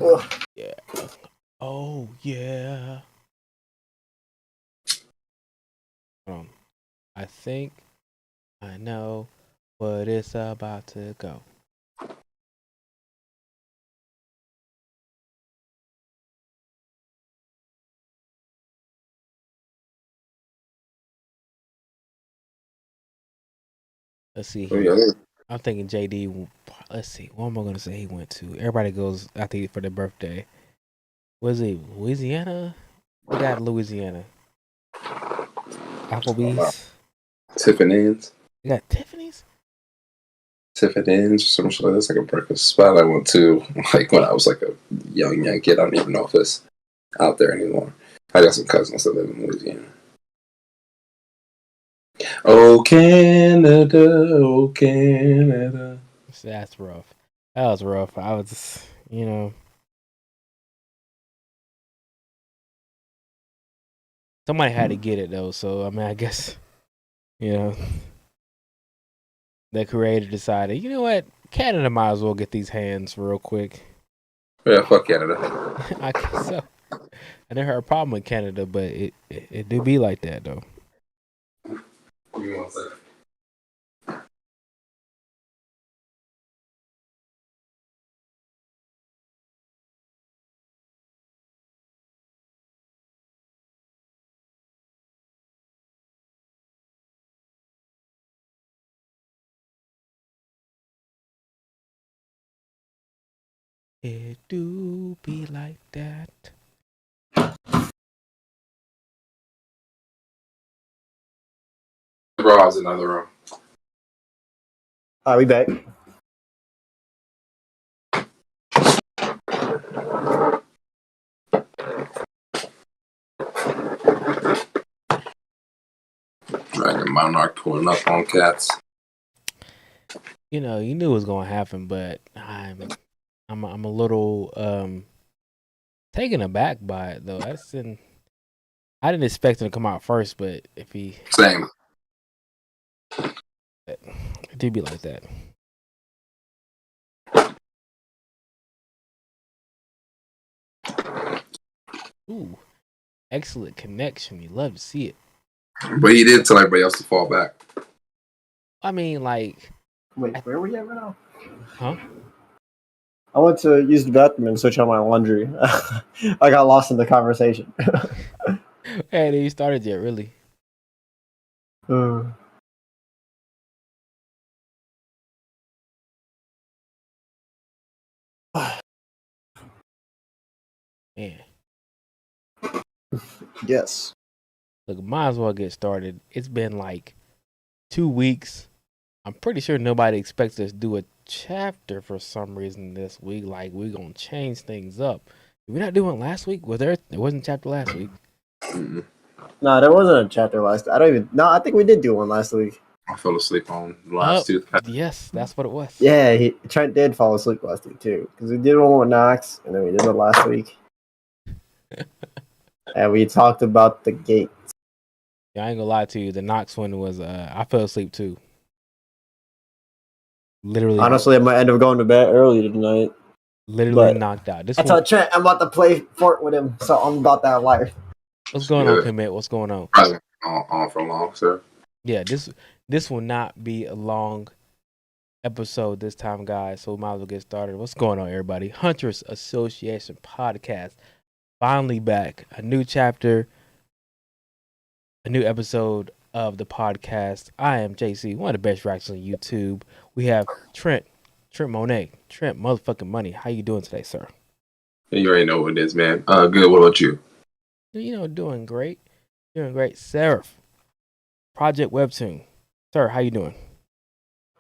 Ugh. Yeah. Oh yeah. I think I know what it's about to go. Let's see here. I'm thinking JD. Let's see. What am I gonna say? He went to. Everybody goes. I think for their birthday. Was it Louisiana? We got Louisiana. Applebee's. Tiffany's. You got Tiffany's. Tiffany's, some sort of that's like a breakfast spot I went to like when I was like a young kid. I don't even know if it's out there anymore. I got some cousins that live in Louisiana. Oh Canada, oh Canada. That's rough. That was rough. I was, somebody had to get it though. So I mean, I guess, the creator decided, you know what, Canada might as well get these hands real quick. Yeah, fuck Canada. I guess so. I never heard a problem with Canada, but it do be like that though. Give me 1 second. It do be like that. Bro, I was in another room. Are we back? Dragon Monarch pulling up on cats. You knew it was gonna happen, but I'm a little taken aback by it though. I didn't expect him to come out first, but if he Same. it do be like that. Ooh, excellent connection. You love to see it. But he did tell everybody else to fall back. I mean, like, Wait, where are we at right now? huh? I went to use the bathroom and switch on my laundry. I got lost in the conversation. Hey, you started yet, really? Man, Yes. look, might as well get started. It's been like 2 weeks. I'm pretty sure nobody expects us to do a chapter for some reason this week. Like, we're gonna change things up. Did we not do one last week? There wasn't a chapter last week. Mm-mm. No, there wasn't a chapter last. I think we did do one last week. I fell asleep on the last two. Yes, that's what it was. Yeah, Trent did fall asleep last week too, because we did one with Knox, and then we did it last week. And we talked about the gate. Yeah, I ain't gonna lie to you. The Knox one was I fell asleep too. Literally, honestly, I might end up going to bed early tonight. Literally knocked out. I told Trent I'm about to play Fort with him, so I'm about that life. What's going on, Commit? What's going on? On for long, sir. Yeah, this will not be a long episode this time, guys. So we might as well get started. What's going on, everybody? Hunters Association podcast finally back. A new chapter, a new episode of the podcast. I am JC, one of the best writers on YouTube. We have Trent Money, Trent motherfucking Money. How you doing today, sir? You already know what it is, man. Good. What about you? Doing great. Seraph, Project Webtoon. Sir, how you doing?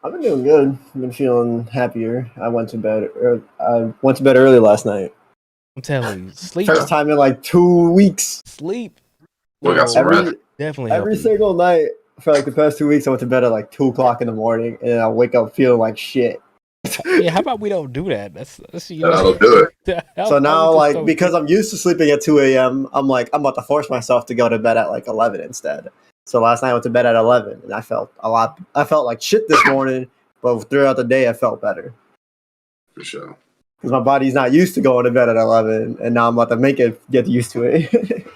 I've been doing good. I've been feeling happier. I went to bed early last night. I'm telling you, sleep. First time in like 2 weeks. Sleep. We got some rest. Definitely. Every single night for like the past 2 weeks, I went to bed at like 2:00 in the morning, and I wake up feeling like shit. Yeah, how about we don't do that? That's I'll do it. So now, like, because I'm used to sleeping at 2 a.m., I'm like, I'm about to force myself to go to bed at like 11 instead. So last night I went to bed at 11, and I felt like shit this morning, but throughout the day I felt better. For sure. because my body's not used to going to bed at 11, and now I'm about to make it get used to it.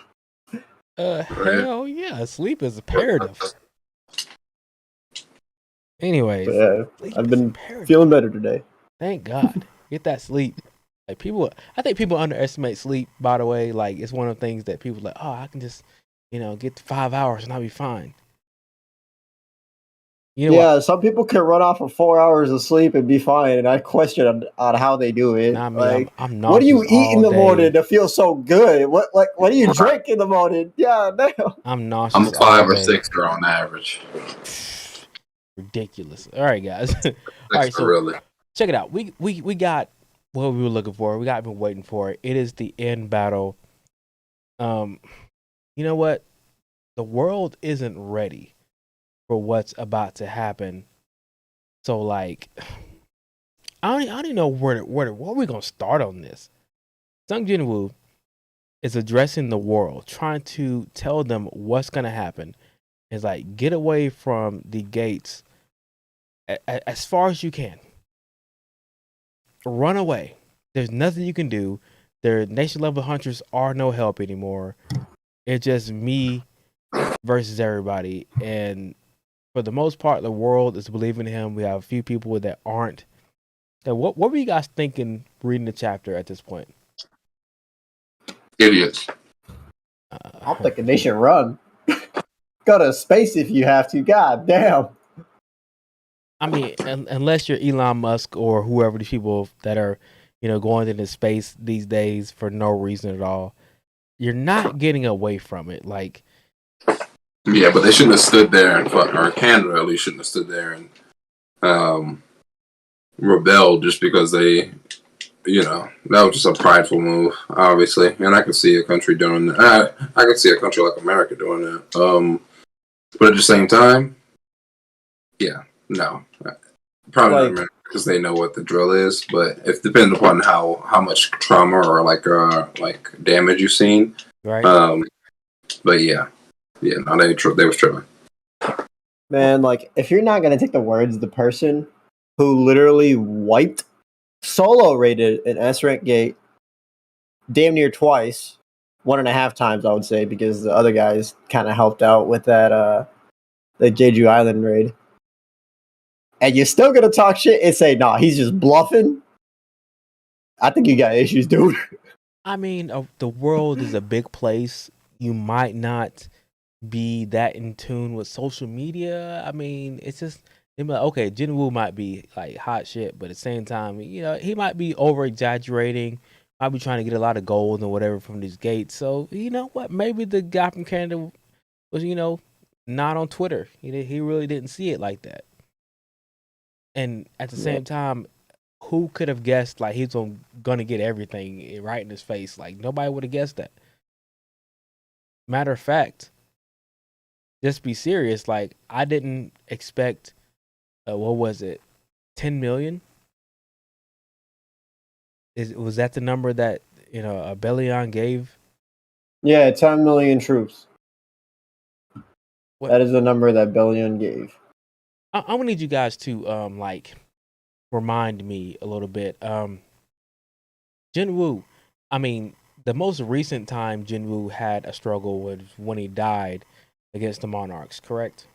Hell yeah, sleep is imperative. Anyways, Yeah, sleep I've is been imperative. feeling better today. Thank God. Get that sleep. Like I think people underestimate sleep, by the way. Like, it's one of the things that people like, oh, I can just, get to 5 hours and I'll be fine. You know what? Yeah, some people can run off of 4 hours of sleep and be fine, and I question on how they do it. Not me. Like, I'm what do you nauseous eat in all the day. morning to feel so good? What do you drink in the morning? Yeah, damn. I'm nauseous I'm all 5 or day. 6 on average. Ridiculous. All right, guys. All right, so Really. check it out. We got what we were looking for. We got been waiting for it. It is the end battle. You know what? The world isn't ready for what's about to happen. So, like, I don't even know where we gonna start on this. Sung Jinwoo is addressing the world, trying to tell them what's gonna happen. It's like, get away from the gates as far as you can. Run away. There's nothing you can do. Their nation level hunters are no help anymore. It's just me versus everybody. And for the most part, the world is believing in him. We have a few people that aren't. And what were you guys thinking reading the chapter at this point? Idiots. I'm thinking they should run. Go to space if you have to. God damn. I mean, unless you're Elon Musk or whoever these people that are, going into space these days for no reason at all, you're not getting away from it. Like, Yeah, but they shouldn't have stood there or Canada at least shouldn't have stood there and rebelled just because they, that was just a prideful move, obviously. And I could see a country doing that. I could see a country like America doing that. But at the same time, yeah, no, probably not America because they know what the drill is. But it depends upon how much trauma or like damage you've seen. right? But yeah, no, they was tripping. Man, like, if you're not gonna take the words of the person who literally wiped solo rated an S rank gate damn near twice, 1.5 times I would say, because the other guys kind of helped out with that the Jeju Island raid. And you're still gonna talk shit and say, nah, he's just bluffing. I think you got issues, dude. I mean, the world is a big place. You might not be that in tune with social media. I mean, it's just, they be like, okay, Jinwoo might be like hot shit, but at the same time, he might be over exaggerating. Might be trying to get a lot of gold and whatever from these gates. So you know what? Maybe the guy from Canada was, not on Twitter. He really didn't see it like that. And at the same time, who could have guessed like he's gonna get everything right in his face? Like, nobody would have guessed that. Matter of fact, just be serious. Like, I didn't expect. What was it? 10 million. Was that the number that Bellion gave? Yeah, 10 million troops. What? That is the number that Bellion gave. I'm gonna need you guys to remind me a little bit. Jinwoo, I mean, the most recent time Jinwoo had a struggle was when he died against the Monarchs, correct?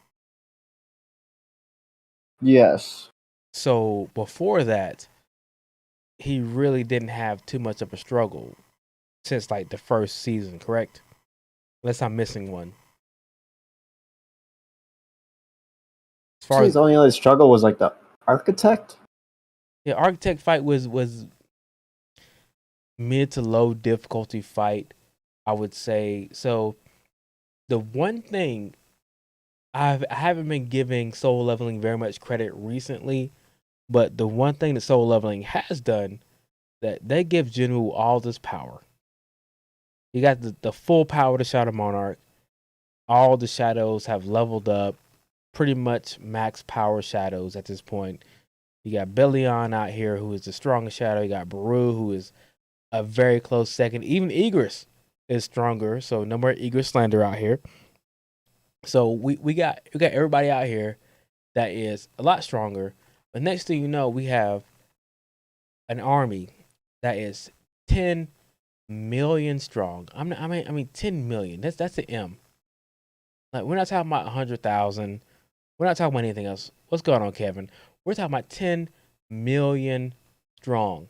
Yes. So before that, he really didn't have too much of a struggle since like the first season, correct? Unless I'm missing one. As far His only other struggle was like the architect. the architect fight was mid to low difficulty fight, I would say. So the one thing I haven't been giving Soul Leveling very much credit recently, but the one thing that Soul Leveling has done, that they give Jinwoo all this power. You got the full power to Shadow Monarch. All the shadows have leveled up, pretty much max power shadows at this point. You got Bellion out here, who is the strongest shadow. You got Baru, who is a very close second. Even Igris is stronger, so no more Igris slander out here. So we got everybody out here that is a lot stronger. But next thing you know, we have an army that is 10 million strong. I mean 10 million. That's an M. Like we're not talking about 100,000. We're not talking about anything else. What's going on, Kevin? We're talking about 10 million strong.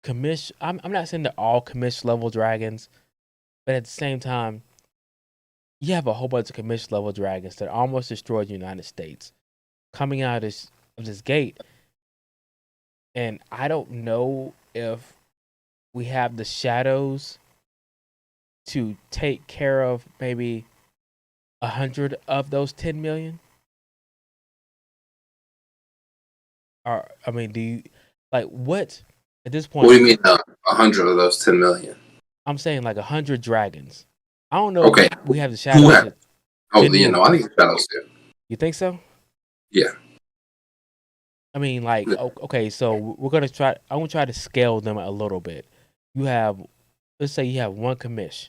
I'm not saying they're all commish level dragons, but at the same time, you have a whole bunch of commish level dragons that almost destroyed the United States coming out of this gate. And I don't know if we have the shadows to take care of maybe 100 of those 10 million. Or I mean, do you like what at this point? What do you mean 100 of those 10 million? I'm saying like 100 dragons. I don't know. Okay. If we have the shadows. I think the shadows do. You think so? Yeah. I mean, like, okay, so we're gonna try. I'm gonna try to scale them a little bit. You have, let's say, you have one commish.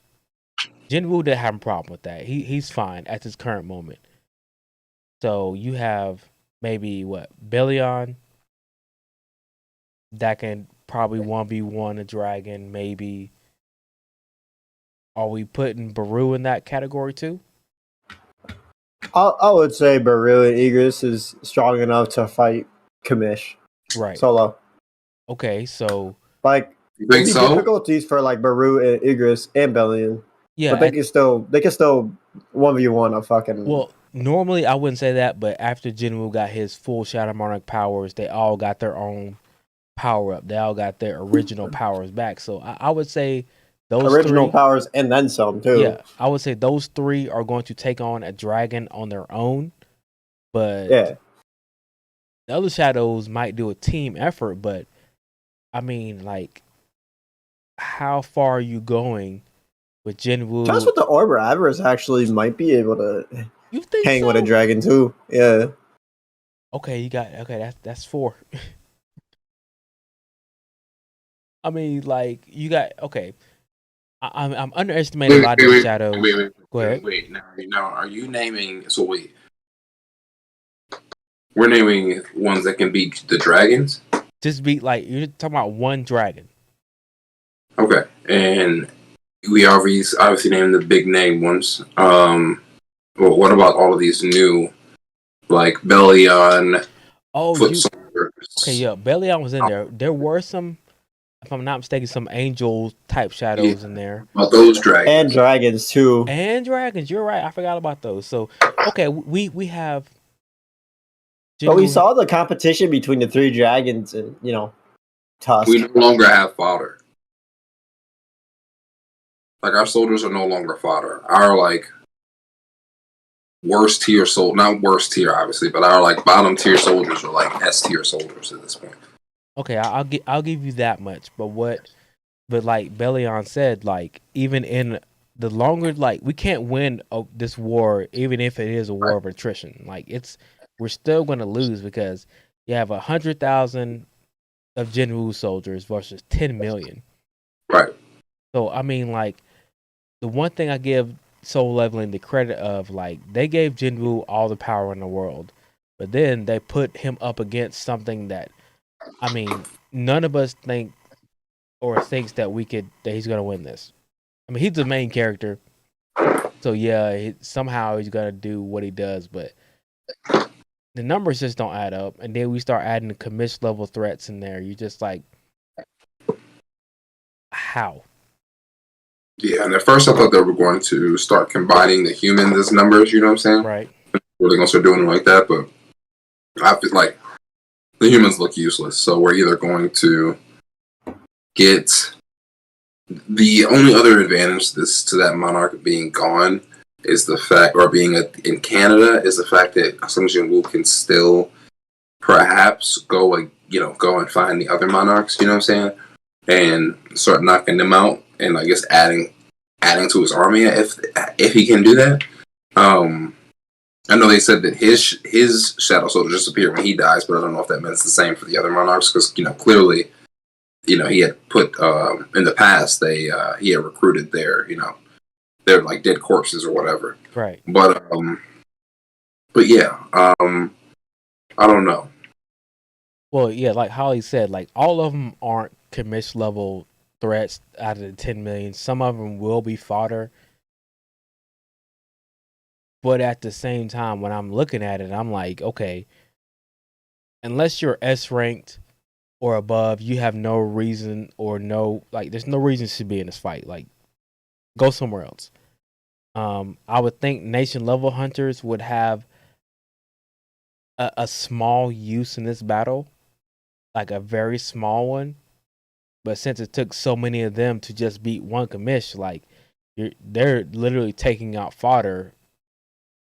Jinwoo didn't have a problem with that. He's fine at this current moment. So you have maybe what Belion that can probably 1v1 a dragon. Maybe are we putting Baru in that category too? I would say Baru and Igris is strong enough to fight Kamish. Right. Solo. Okay, so like you think so? Difficulties for like Baru and Igris and Belian. Yeah, but they can still 1v1 a fucking. Well, normally I wouldn't say that, but after Jinwoo got his full Shadow Monarch powers, they all got their own power up. They all got their original powers back. So I would say those original powers and then some too. Yeah, I would say those three are going to take on a dragon on their own. But yeah, the other shadows might do a team effort. But I mean, like, how far are you going with Jinwoo? Just with the Orber, Avarice actually might be able to hang so? with a dragon too. Yeah. Okay, that's 4. I mean, like you got okay. I'm underestimating a lot of the shadows. Go ahead. Wait, now are you naming? So wait, we're naming ones that can beat the dragons. Just beat like you're talking about one dragon. Okay, and we obviously named the big name ones. Well, what about all of these new, like Belion? Okay, yeah, Belion was in there. There were some, if I'm not mistaken, some angel type shadows in there. About those dragons and dragons too. And dragons, you're right. I forgot about those. So okay, we have. But we saw the competition between the 3 dragons and Tusk. We no longer have fodder. Like our soldiers are no longer fodder. Our like worst tier not worst tier obviously, but our like bottom tier soldiers are like S tier soldiers at this point. Okay, I'll give you that much. But like Belion said, like even in the longer, like we can't win this war, even if it is a war of attrition. Like we're still going to lose because you have 100,000 of Jinwoo soldiers versus 10 million. Right. So I mean, like the one thing I give Soul Leveling the credit of, like they gave Jinwoo all the power in the world, but then they put him up against something that, I mean, none of us think or thinks that he's gonna win this. I mean, he's the main character, so yeah, somehow he's gonna do what he does, but the numbers just don't add up. And then we start adding the commish level threats in there. You just like, how? Yeah, and at first I thought they were going to start combining the humans as numbers. You know what I'm saying? Right. We're going to start doing it like that, but I feel like the humans look useless. So we're either going to get the only other advantage to that monarch being gone is the fact, or being in Canada, is the fact that Sung Jin Woo can still perhaps go and find the other monarchs. You know what I'm saying? And start knocking them out, and I guess adding to his army if he can do that. I know they said that his shadow soldier disappeared when he dies, but I don't know if that means the same for the other monarchs, because clearly, he had put in the past he had recruited their like dead corpses or whatever. Right. But yeah, I don't know. Well, yeah, like Holly said, like all of them aren't commish level threats out of the 10 million. Some of them will be fodder. But at the same time, when I'm looking at it, I'm like, okay, unless you're S ranked or above, you have no reason there's no reason to be in this fight. Like, go somewhere else. I would think nation level hunters would have a small use in this battle, like a very small one. But since it took so many of them to just beat one commish, like they're literally taking out fodder.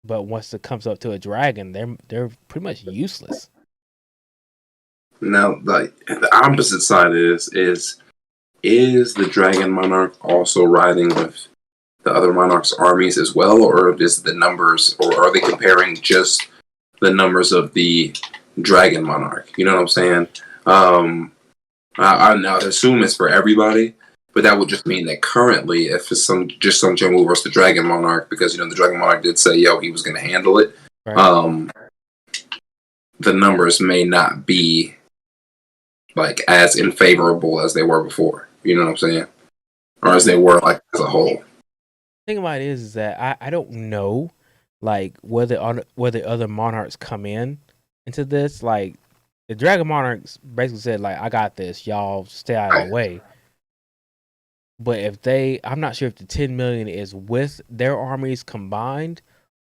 But once it comes up to a dragon, they're pretty much useless. Now, like the opposite side is the Dragon Monarch also riding with the other monarchs' armies as well, or is the numbers, or are they comparing just the numbers of the Dragon Monarch? You know what I'm saying? I now assume it's for everybody, but that would just mean that currently, if it's some Jinwoo versus the Dragon Monarch, because the Dragon Monarch did say, he was going to handle it. Right. The numbers may not be like as unfavorable as they were before. You know what I'm saying? Or as they were like as a whole. The thing about it is that I don't know, like whether other monarchs come into this. Like the Dragon Monarchs basically said, like, I got this, y'all stay out of the way. But I'm not sure if the 10 million is with their armies combined,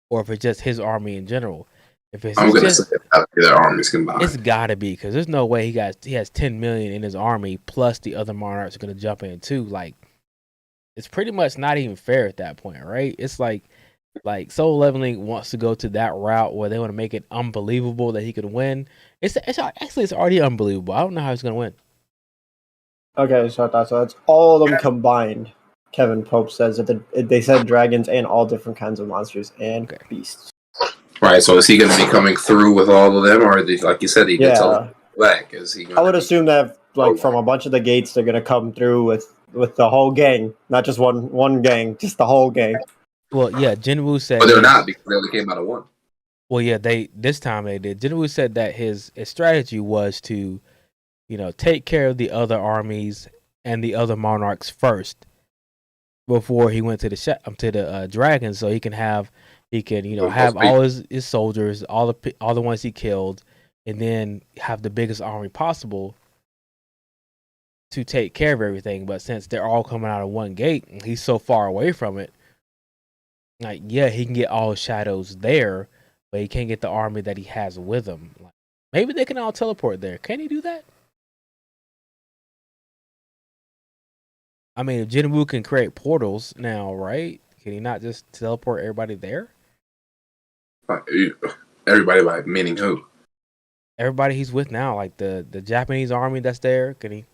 or if it's just his army in general. If it's I'm gonna say their armies combined, it's gotta be, because there's no way he has 10 million in his army plus the other monarchs are gonna jump in too. Like, it's pretty much not even fair at that point, right? It's like Solo Leveling wants to go to that route where they want to make it unbelievable that he could win. It's already unbelievable. I don't know how he's gonna win. Okay, so it's all of them combined. Kevin Pope says that they said dragons and all different kinds of monsters and beasts. Right. So is he going to be coming through with all of them, or like you said, he gets all back? Is he? I would assume that from a bunch of the gates, they're going to come through with the whole gang, not just one gang, just the whole gang. Well, yeah, Jinwoo said. But they're not, because they only came out of one. Well, yeah, this time they did. Jinwoo said that his strategy was to, take care of the other armies and the other monarchs first before he went to the dragons, so he can have all his soldiers, all the ones he killed, and then have the biggest army possible to take care of everything. But since they're all coming out of one gate, and he's so far away from it, like, yeah, he can get all shadows there, but he can't get the army that he has with him. Like, maybe they can all teleport there. Can he do that? I mean, if Jinwoo can create portals now, right? Can he not just teleport everybody there? Everybody, like, meaning who? Everybody he's with now, like the Japanese army that's there. Can he?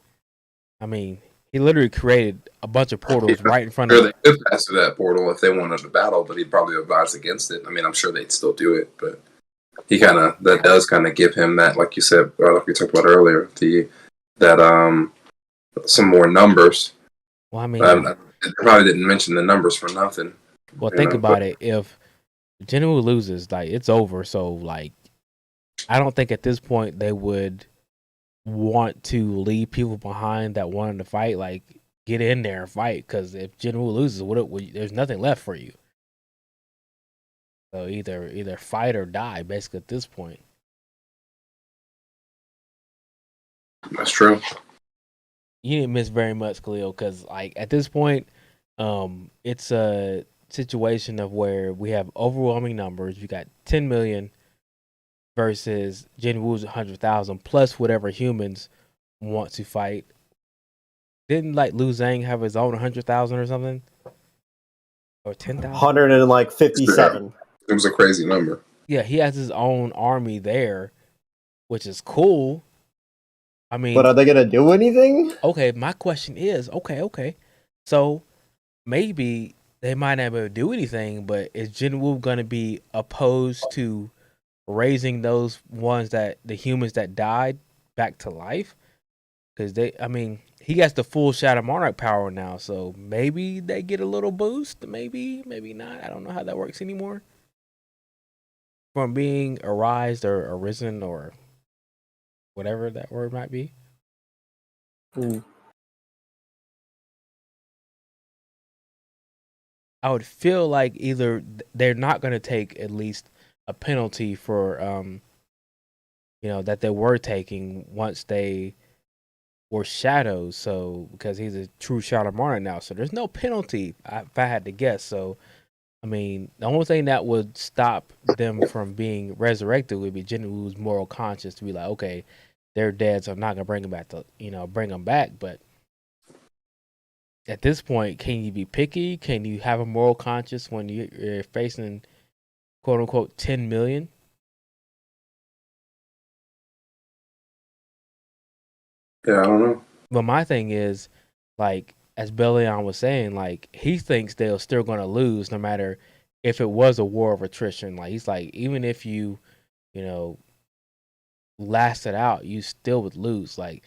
I mean, he literally created a bunch of portals right in front of him. They could pass through that portal if they wanted to battle, but he'd probably advise against it. I mean, I'm sure they'd still do it, but that does kind of give him that, like you said, like we talked about earlier, some more numbers. Well, I mean, I probably didn't mention the numbers for nothing. Well, think about it. If Jinwoo loses, like, it's over. So, like, I don't think at this point they would want to leave people behind that wanted to fight. Like, get in there and fight, because if Jinwoo loses, there's nothing left for you. So either fight or die, basically, at this point. That's true. You didn't miss very much, Khalil, because, like, at this point, it's a situation of where we have overwhelming numbers. You got 10 million versus Jinwoo's 100,000 plus whatever humans want to fight. Didn't, like, Liu Zhang have his own 100,000 or something? Or 10,000? 157. It was a crazy number. Yeah, he has his own army there, which is cool. I mean, but are they gonna do anything? Okay, my question is, okay. So maybe they might not be able to do anything, but is Jinwoo gonna be opposed to raising those the humans that died back to life? Because he has the full Shadow Monarch power now, so maybe they get a little boost. Maybe not. I don't know how that works anymore. From being arisen or whatever that word might be. Mm. I would feel like either they're not going to take at least a penalty for, that they were taking once they were shadows. So because he's a true shadow monarch now, so there's no penalty if I had to guess. So I mean, the only thing that would stop them from being resurrected would be Jinwoo's moral conscience to be like, okay, they're dead, so I'm not gonna bring them back bring them back. But at this point, can you be picky? Can you have a moral conscience when you're facing quote unquote 10 million? Yeah, I don't know. But my thing is, like, as Bellion was saying, like, he thinks they're still gonna lose no matter if it was a war of attrition. Like, he's like, even if you know, last it out, you still would lose. Like,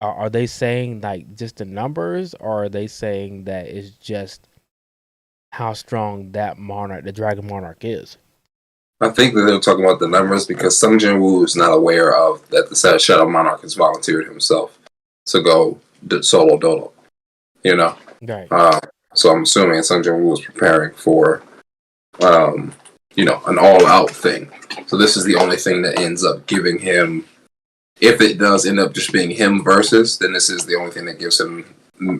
are they saying like just the numbers, or are they saying that it's just how strong that monarch, the dragon monarch, is? I think that they're talking about the numbers because Sung Jin Woo is not aware of that the Shadow Monarch has volunteered himself to go solo dolo. Right. So I'm assuming Sung Jin Woo was preparing for, an all-out thing. So this is the only thing that ends up giving him. If it does end up just being him versus, then this is the only thing that gives him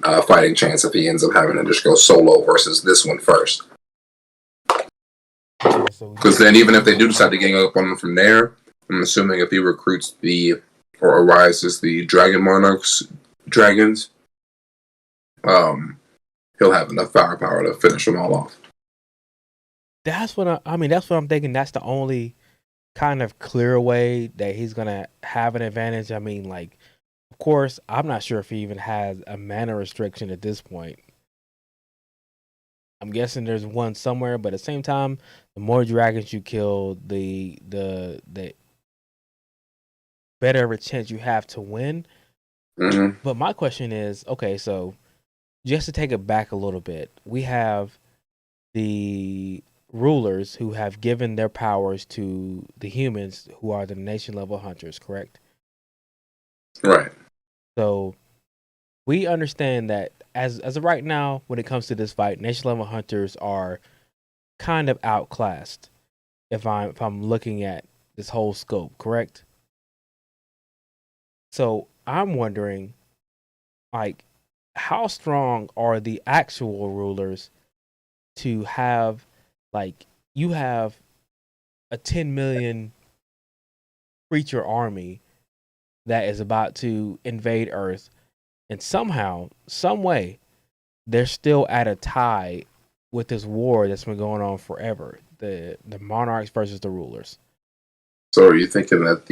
a fighting chance if he ends up having to just go solo versus this one first. Because then even if they do decide to gang up on him from there, I'm assuming if he recruits or arises the Dragon Monarch's dragons, he'll have enough firepower to finish them all off. That's what that's what I'm thinking. That's the only kind of clear way that he's gonna have an advantage. I mean, like, of course, I'm not sure if he even has a mana restriction at this point. I'm guessing there's one somewhere, but at the same time, the more dragons you kill, the better of a chance you have to win. Mm-hmm. But my question is, okay, so just to take it back a little bit, we have the rulers who have given their powers to the humans who are the nation level hunters, correct? Right. So we understand that as of right now, when it comes to this fight, nation level hunters are kind of outclassed. If I'm looking at this whole scope, correct? So I'm wondering, like, how strong are the actual rulers to have, like, you have a 10 million creature army that is about to invade Earth, and somehow, some way, they're still at a tie with this war that's been going on forever. The monarchs versus the rulers. So are you thinking that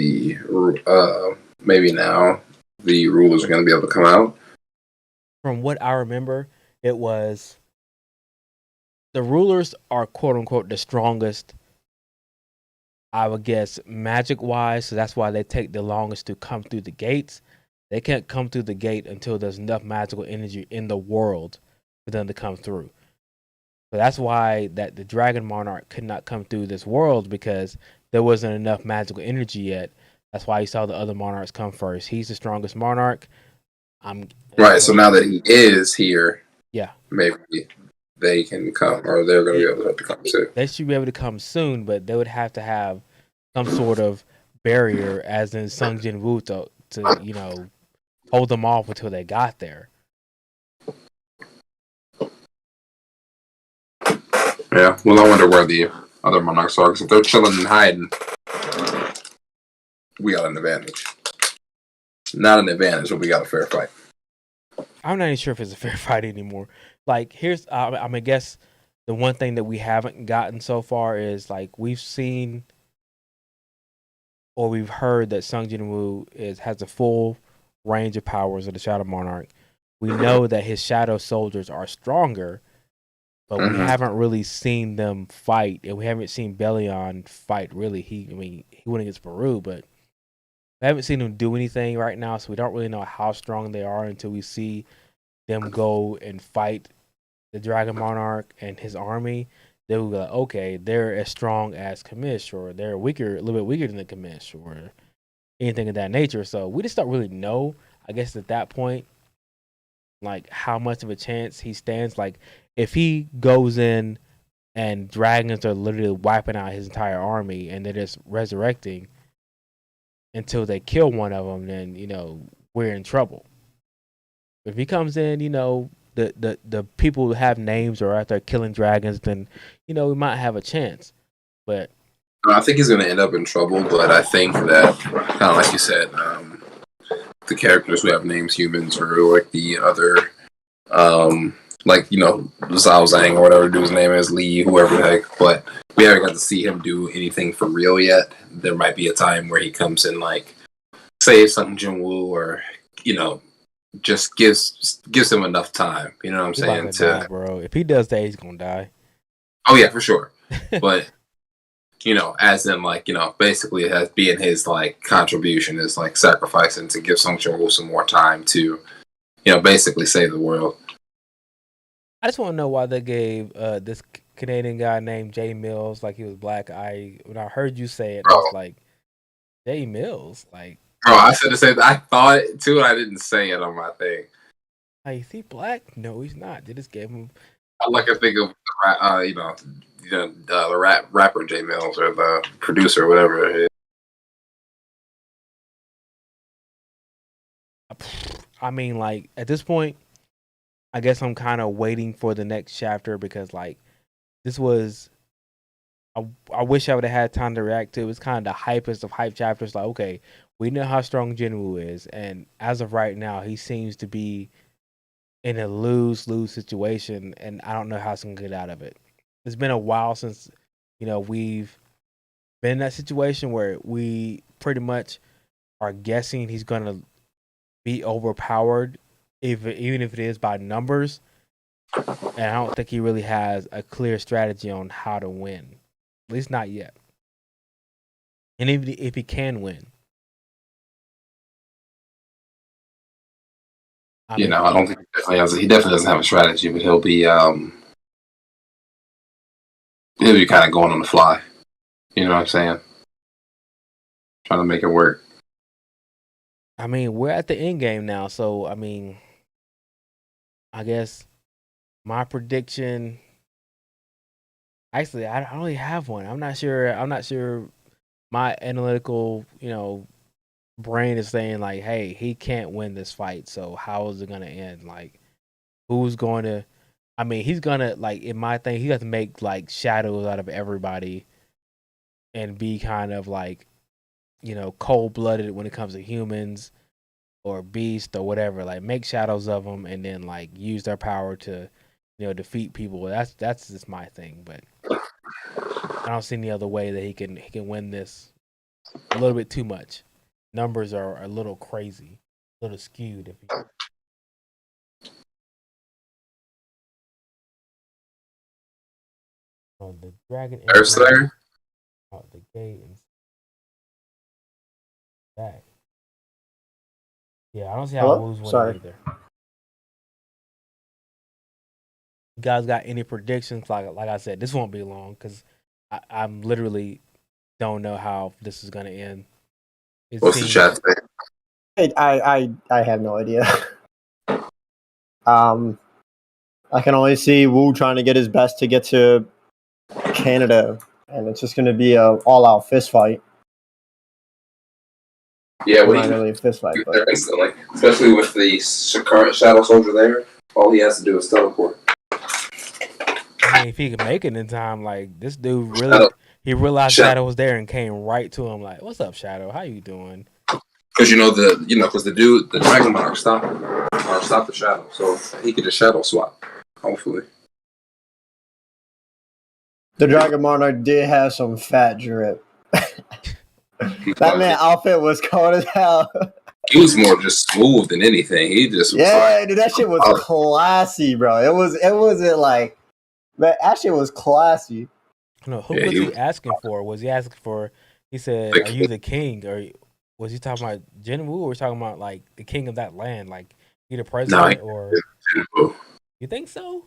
maybe now the rulers are going to be able to come out? From what I remember, it was the rulers are quote unquote the strongest, I would guess, magic wise. So that's why they take the longest to come through the gates. They can't come through the gate until there's enough magical energy in the world for them to come through. So that's why that the dragon monarch could not come through this world, because there wasn't enough magical energy yet. That's why you saw the other monarchs come first. He's the strongest monarch. Right. So now that he is here, yeah, maybe they can come, or they're going to be able to come too. They should be able to come soon, but they would have to have some sort of barrier, as in Sung Jin Woo, to hold them off until they got there. Yeah. Well, I wonder where the other monarchs are, because if they're chilling and hiding, we got an advantage. Not an advantage, but we got a fair fight. I'm not even sure if it's a fair fight anymore. Like, here's, I guess the one thing that we haven't gotten so far is, like, we've seen or we've heard that Sung Jin Woo has a full range of powers of the Shadow Monarch. We know that his Shadow Soldiers are stronger, but we haven't really seen them fight, and we haven't seen Bellion fight, really. He went against Peru, but we haven't seen him do anything right now, so we don't really know how strong they are until we see them go and fight the Dragon Monarch and his army. They will be like, okay, they're as strong as Kamish, or they're weaker, a little bit weaker than the Kamish, or anything of that nature. So we just don't really know. I guess at that point, like how much of a chance he stands. Like if he goes in and dragons are literally wiping out his entire army and they're just resurrecting until they kill one of them, then we're in trouble. If he comes in, the people who have names or are out there killing dragons, then we might have a chance. But I think he's going to end up in trouble. But I think that kind of like you said, the characters who have names, humans, or like the other, like Zhao Zhang or whatever dude's name is, Lee, whoever the heck. But we haven't got to see him do anything for real yet. There might be a time where he comes in, like saves Sung Jin-woo, or just gives him enough time. You know what I'm saying? Die, bro. If he does that, he's gonna die. Oh yeah, for sure. But as in like basically it has being his like contribution is like sacrificing to give Sung Jin-woo some more time to basically save the world. I just want to know why they gave this Canadian guy named Jay Mills like he was black. When I heard you say it, I was like, Jay Mills, like. Bro, I should have said I thought it too, and I didn't say it on my thing. Like, is he black? No, he's not. They just gave him. I like to think of the rapper Jay Mills or the producer, or whatever it is. I mean, like at this point, I guess I'm kind of waiting for the next chapter because, like, this was. I wish I would have had time to react to. It was kind of the hypest of hype chapters. Like, okay, we know how strong Jinwoo is, and as of right now, he seems to be in a lose-lose situation, and I don't know how he's gonna get out of it. It's been a while since we've been in that situation where we pretty much are guessing he's gonna be overpowered, even if it is by numbers. And I don't think he really has a clear strategy on how to win. At least not yet. And even if he can win. I don't think he definitely doesn't have a strategy, but he'll be kind of going on the fly. You know what I'm saying? Trying to make it work. I mean, we're at the end game now, so I mean, I guess my prediction. Actually, I don't really have one. I'm not sure. My analytical, brain is saying like, "Hey, he can't win this fight. So how is it gonna end? Like, who's going to? I mean, he's gonna like in my thing. He got to make like shadows out of everybody, and be kind of like, cold blooded when it comes to humans or beasts or whatever. Like, make shadows of them, and then like use their power to, defeat people. That's just my thing, but I don't see any other way that he can win this. A little bit too much. Numbers are a little crazy, a little skewed. If the dragon out the gate and back. Yeah, I don't see how Wu's winning either. You guys got any predictions? Like I said, this won't be long because I'm literally don't know how this is gonna end. What's the chat thing? I have no idea. I can only see Wu trying to get his best to get to Canada, and it's just going to be a all-out fist fight. Yeah, not really a fist fight, but instantly, especially with the Shadow Soldier there. All he has to do is teleport. I mean, if he could make it in time, like this dude really, he realized Shadow was there and came right to him. Like, "What's up, Shadow? How you doing?" Because the Dragon Monarch stopped the Shadow, so he could just Shadow swap. Hopefully, the Dragon Monarch did have some fat drip. That man outfit was cold as hell. He was more just smooth than anything. He just was dude, that shit was classy, bro. It wasn't like, man, that shit was classy. No, who was he asking for? Was he asking for? He said, "Are you the king?" Or was he talking about Jinwoo, or was he talking about like the king of that land, like he the president? Or you think so?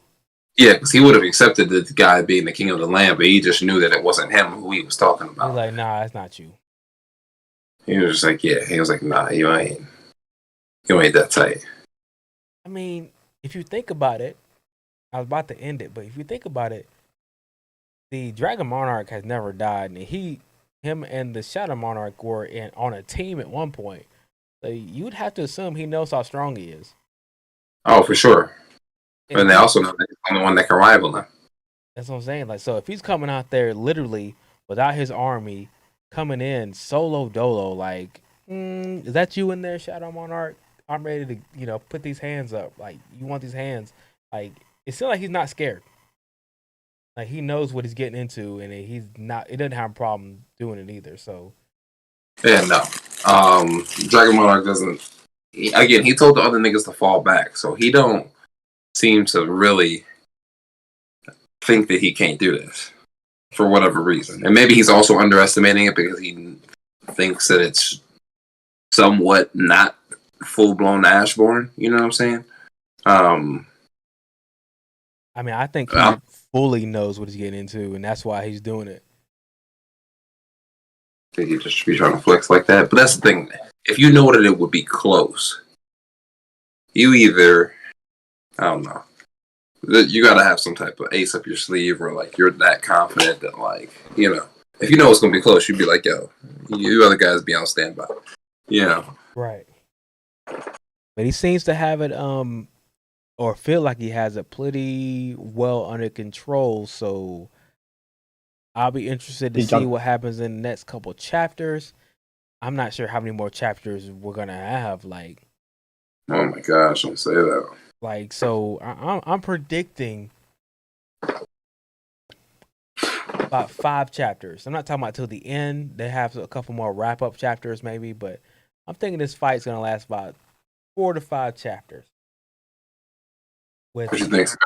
Yeah, because he would have accepted the guy being the king of the land, but he just knew that it wasn't him who he was talking about. He's like, "Nah, it's not you." He was just like, "Yeah." He was like, "Nah, you ain't that tight." I mean, if you think about it, I was about to end it, but if you think about it, the Dragon Monarch has never died, and him and the Shadow Monarch were on a team at one point. So you'd have to assume he knows how strong he is. Oh, for sure. And they he- also know that he's the only one that can rival him. That's what I'm saying. Like, so if he's coming out there literally without his army, coming in solo dolo, like, is that you in there, Shadow Monarch? I'm ready to, put these hands up. Like, you want these hands? Like, it seems like he's not scared. Like, he knows what he's getting into, and he doesn't have a problem doing it either. So, Yeah, no. Dragon Monarch doesn't. Again, he told the other niggas to fall back, so he don't seem to really think that he can't do this for whatever reason. And maybe he's also underestimating it because he thinks that it's somewhat not full blown Ashborn. You know what I'm saying? I mean, I think he fully knows what he's getting into, and that's why he's doing it. I think he just be trying to flex like that. But that's the thing. If you know that it would be close, you either, I don't know, you got to have some type of ace up your sleeve, or like you're that confident that, like, if you know it's going to be close, you'd be like, yo, you other guys be on standby. Right. But he seems to have it, or feel like he has it pretty well under control. So I'll be interested to see what happens in the next couple chapters. I'm not sure how many more chapters we're gonna have. Like, oh my gosh, don't say that. Like, so I'm predicting about 5 chapters. I'm not talking about till the end. They have a couple more wrap up chapters maybe, but I'm thinking this fight's gonna last about 4 to 5 chapters. What you think, Seraph?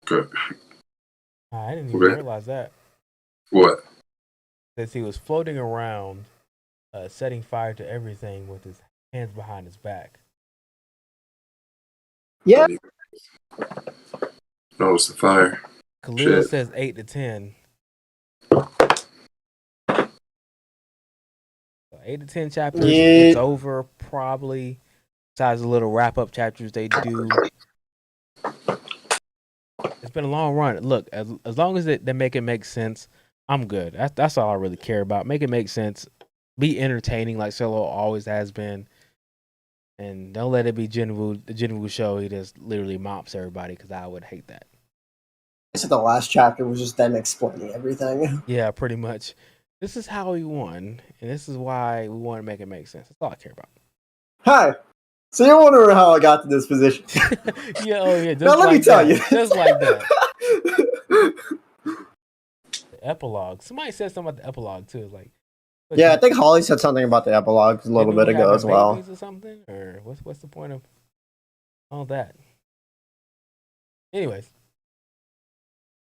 Good. I didn't even realize that. What? That he was floating around, setting fire to everything with his hands behind his back. Yeah. Notice the fire. Khalil says 8 to 10. 8 to 10 chapters. It's over probably. Besides the little wrap up chapters they do. It's been a long run. Look, as long as they make it make sense, I'm good. That's all I really care about. Make it make sense. Be entertaining like Solo always has been. And don't let it be Jinwoo, the Jinwoo show. He just literally mops everybody, because I would hate that. So the last chapter was just them explaining everything. Yeah, pretty much. This is how we won, and this is why we want to make it make sense. That's all I care about. Hi. So you're wondering how I got to this position? Yeah, just now let me tell you. Just like that. The epilogue. Somebody said something about the epilogue too. Like, yeah, I think Holly said something about the epilogue a little bit ago as well. Or something, or what's the point of all that? Anyways,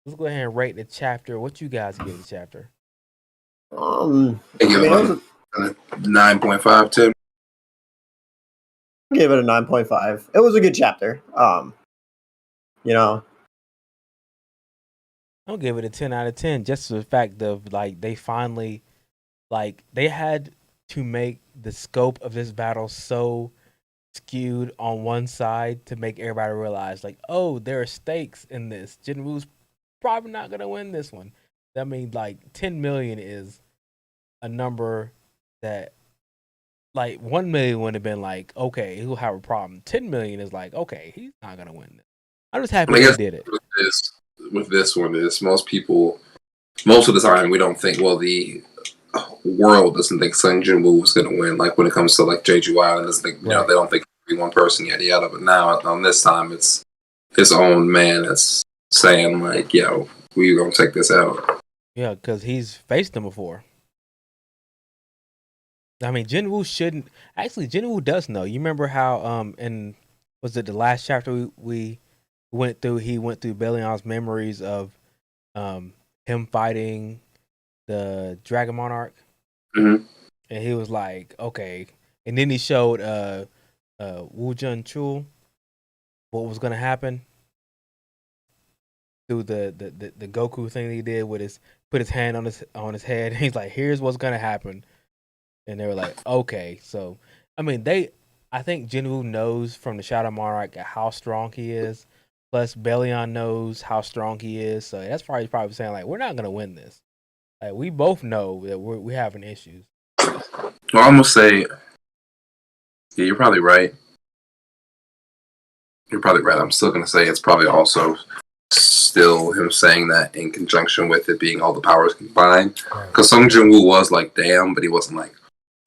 let's go ahead and rate the chapter. What you guys give the chapter? I mean, 9.5, Tim. I gave it a 9.5. It was a good chapter. I'll give it a 10 out of 10. Just for the fact of, like, they finally, like, they had to make the scope of this battle so skewed on one side to make everybody realize, like, oh, there are stakes in this. Jinwoo's probably not gonna win this one. I mean, like, 10 million is a number that, like, 1 million would have been like, okay, he'll have a problem. 10 million is like, okay, he's not gonna win this. I'm just happy they did it. With this one is most of the time we don't think, well, the world doesn't think Sung Jinwoo was going to win. Like when it comes to like Jeju Island, doesn't think, they don't think it'll be one person yada. But now on this time, it's his own man that's saying like, yo, we gonna take this out. Yeah, because he's faced them before. I mean, Jinwoo shouldn't. Actually, Jinwoo does know. You remember how was it the last chapter we went through? He went through Belion's memories of him fighting the Dragon Monarch, and he was like, okay. And then he showed Woo Jun Chul what was gonna happen through the Goku thing he did with put his hand on his head. And he's like, here's what's gonna happen. And they were like, okay. So, I mean, I think Jinwoo knows from the Shadow Monarch how strong he is. Plus, Belion knows how strong he is. So that's probably saying, like, we're not going to win this. Like, we both know that we're having issues. Well, I'm gonna say, yeah, you're probably right. You're probably right. I'm still gonna say it's probably also still him saying that in conjunction with it being all the powers combined. Because Sung Jin Woo was like, damn, but he wasn't like,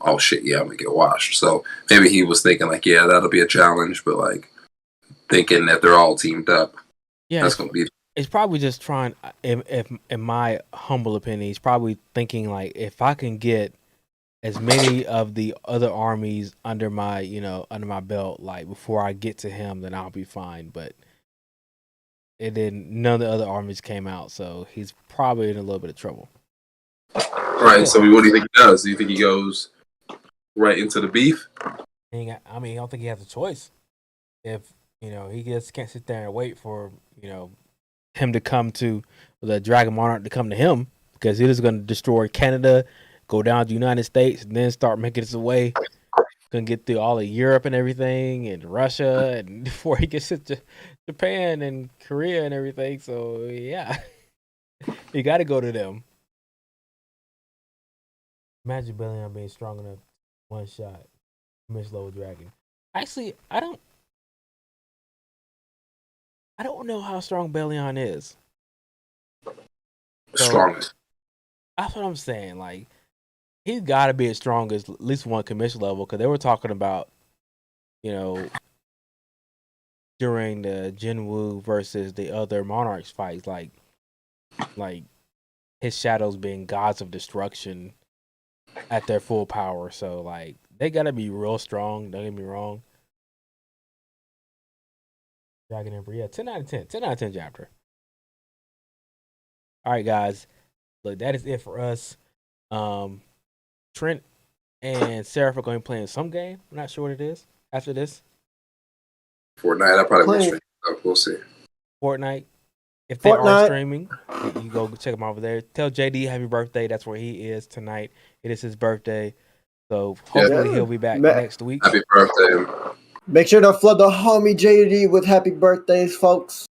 oh shit, yeah, I'm gonna get washed. So maybe he was thinking like, yeah, that'll be a challenge, but like thinking that they're all teamed up, Yeah, that's gonna be. it's probably just trying. If in my humble opinion, he's probably thinking like, if I can get as many of the other armies under my belt, like before I get to him, then I'll be fine. But it didn't. None of the other armies came out, so he's probably in a little bit of trouble. Right. So what do you think he does? Do you think he goes right into the beef? I mean, I don't think he has a choice. If he just can't sit there and wait for him to come to the Dragon Monarch to come to him, because it is going to destroy Canada, go down to the United States, and then start making its way. Gonna get through all of Europe and everything, and Russia, and before he gets to Japan and Korea and everything. So yeah, you got to go to them. Imagine Belion being strong enough, one shot, Miss Low Dragon. Actually, I don't know how strong Belion is. So, Strongest. that's what I'm saying. Like, he's got to be as strong as at least one commission level, because they were talking about, during the Jinwoo versus the other monarchs fights, like his shadows being gods of destruction at their full power. So like they gotta be real strong. Don't get me wrong. Dragon Emperor, yeah, 10 out of 10. 10 out of 10 chapter. All right, guys. Look, that is it for us. Trent and Seraph are going to be playing some game. I'm not sure what it is after this. Fortnite, I probably won't stream. We'll see. Fortnite. If they are streaming, you go check them over there. Tell JD happy birthday. That's where he is tonight. It is his birthday. So hopefully he'll be back next week. Happy birthday. Make sure to flood the homie JD with happy birthdays, folks.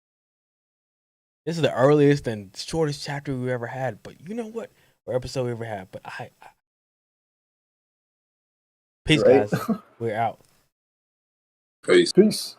This is the earliest and shortest chapter we ever had, but you know what? Or episode we ever had. But peace, guys. We're out. Peace. Peace.